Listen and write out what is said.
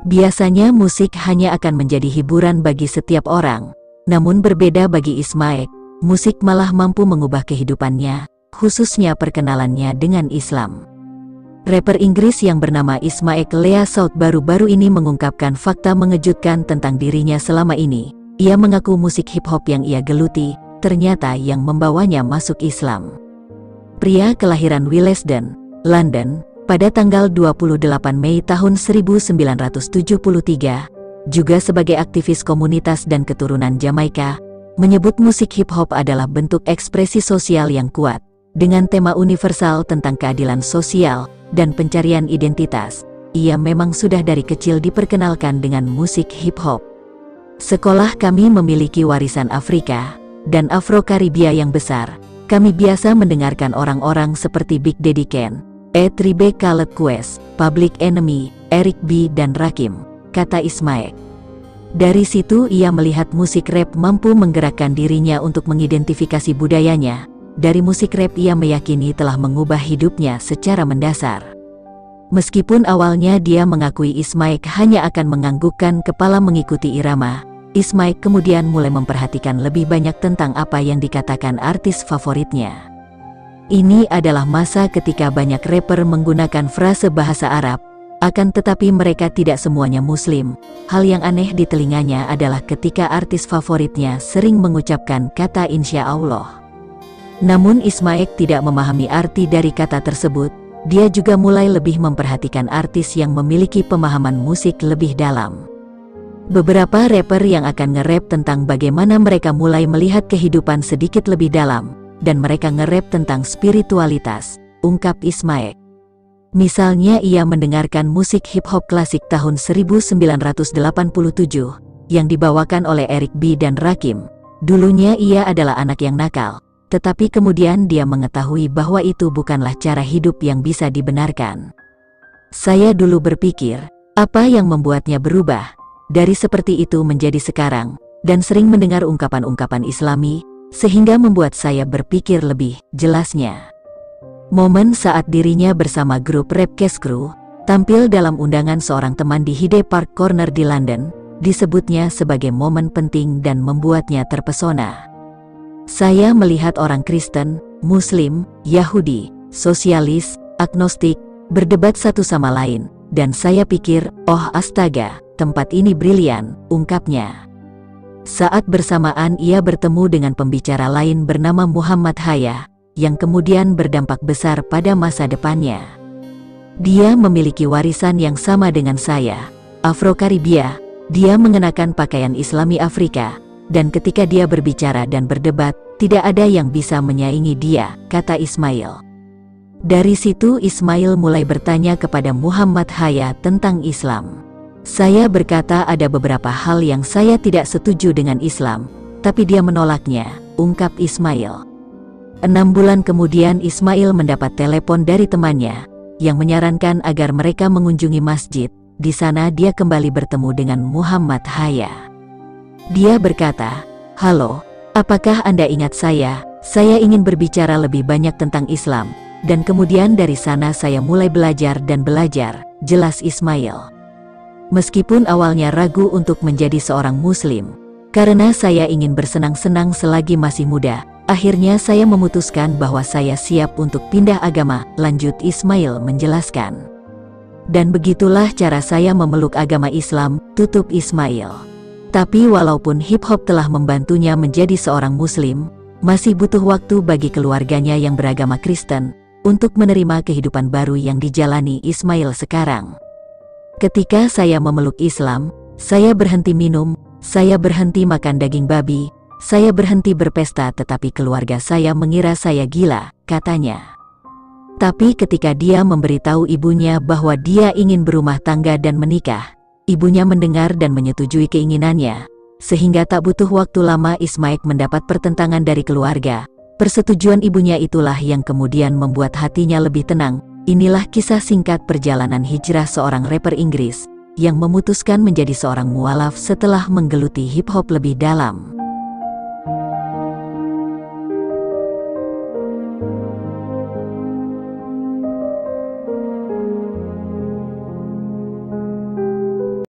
Biasanya musik hanya akan menjadi hiburan bagi setiap orang, namun berbeda bagi Ismaek, musik malah mampu mengubah kehidupannya, khususnya perkenalannya dengan Islam. Rapper Inggris yang bernama Ismaek Lea South baru-baru ini mengungkapkan fakta mengejutkan tentang dirinya selama ini. Ia mengaku musik hip-hop yang ia geluti, ternyata yang membawanya masuk Islam. Pria kelahiran Willesden, London, pada tanggal 28 Mei tahun 1973, juga sebagai aktivis komunitas dan keturunan Jamaika, menyebut musik hip-hop adalah bentuk ekspresi sosial yang kuat, dengan tema universal tentang keadilan sosial dan pencarian identitas. Ia memang sudah dari kecil diperkenalkan dengan musik hip-hop. Sekolah kami memiliki warisan Afrika dan Afro-Karibia yang besar. Kami biasa mendengarkan orang-orang seperti Big Daddy Kane, A Tribe Called Quest, Public Enemy, Eric B. dan Rakim, kata Ismaek. Dari situ ia melihat musik rap mampu menggerakkan dirinya untuk mengidentifikasi budayanya. Dari musik rap ia meyakini telah mengubah hidupnya secara mendasar. Meskipun awalnya dia mengakui Ismaek hanya akan menganggukkan kepala mengikuti irama, Ismaek kemudian mulai memperhatikan lebih banyak tentang apa yang dikatakan artis favoritnya. Ini adalah masa ketika banyak rapper menggunakan frase bahasa Arab, akan tetapi mereka tidak semuanya Muslim. Hal yang aneh di telinganya adalah ketika artis favoritnya sering mengucapkan kata insya Allah. Namun Ismaek tidak memahami arti dari kata tersebut. Dia juga mulai lebih memperhatikan artis yang memiliki pemahaman musik lebih dalam. Beberapa rapper yang akan nge-rap tentang bagaimana mereka mulai melihat kehidupan sedikit lebih dalam, dan mereka nge-rap tentang spiritualitas, ungkap Ismaek. Misalnya ia mendengarkan musik hip-hop klasik tahun 1987, yang dibawakan oleh Eric B. dan Rakim. Dulunya ia adalah anak yang nakal, tetapi kemudian dia mengetahui bahwa itu bukanlah cara hidup yang bisa dibenarkan. Saya dulu berpikir, apa yang membuatnya berubah dari seperti itu menjadi sekarang, dan sering mendengar ungkapan-ungkapan Islami, sehingga membuat saya berpikir lebih, jelasnya. Momen saat dirinya bersama grup rap Cash Crew, tampil dalam undangan seorang teman di Hyde Park Corner di London, disebutnya sebagai momen penting dan membuatnya terpesona. Saya melihat orang Kristen, Muslim, Yahudi, sosialis, agnostik, berdebat satu sama lain, dan saya pikir, oh astaga, tempat ini brilian, ungkapnya. Saat bersamaan ia bertemu dengan pembicara lain bernama Muhammad Haya, yang kemudian berdampak besar pada masa depannya. Dia memiliki warisan yang sama dengan saya, Afro-Karibia. Dia mengenakan pakaian Islami Afrika, dan ketika dia berbicara dan berdebat, tidak ada yang bisa menyaingi dia, kata Ismail. Dari situ Ismail mulai bertanya kepada Muhammad Haya tentang Islam. Saya berkata ada beberapa hal yang saya tidak setuju dengan Islam, tapi dia menolaknya, ungkap Ismail. 6 bulan kemudian Ismail mendapat telepon dari temannya, yang menyarankan agar mereka mengunjungi masjid. Di sana dia kembali bertemu dengan Muhammad Haya. Dia berkata, halo, apakah Anda ingat saya? Saya ingin berbicara lebih banyak tentang Islam, dan kemudian dari sana saya mulai belajar dan belajar, jelas Ismail. Meskipun awalnya ragu untuk menjadi seorang Muslim, karena saya ingin bersenang-senang selagi masih muda, akhirnya saya memutuskan bahwa saya siap untuk pindah agama, lanjut Ismail menjelaskan. Dan begitulah cara saya memeluk agama Islam, tutup Ismail. Tapi walaupun hip-hop telah membantunya menjadi seorang Muslim, masih butuh waktu bagi keluarganya yang beragama Kristen, untuk menerima kehidupan baru yang dijalani Ismail sekarang. Ketika saya memeluk Islam, saya berhenti minum, saya berhenti makan daging babi, saya berhenti berpesta tetapi keluarga saya mengira saya gila, katanya. Tapi ketika dia memberitahu ibunya bahwa dia ingin berumah tangga dan menikah, ibunya mendengar dan menyetujui keinginannya, sehingga tak butuh waktu lama Ismaek mendapat pertentangan dari keluarga. Persetujuan ibunya itulah yang kemudian membuat hatinya lebih tenang. Inilah kisah singkat perjalanan hijrah seorang rapper Inggris, yang memutuskan menjadi seorang mualaf setelah menggeluti hip-hop lebih dalam.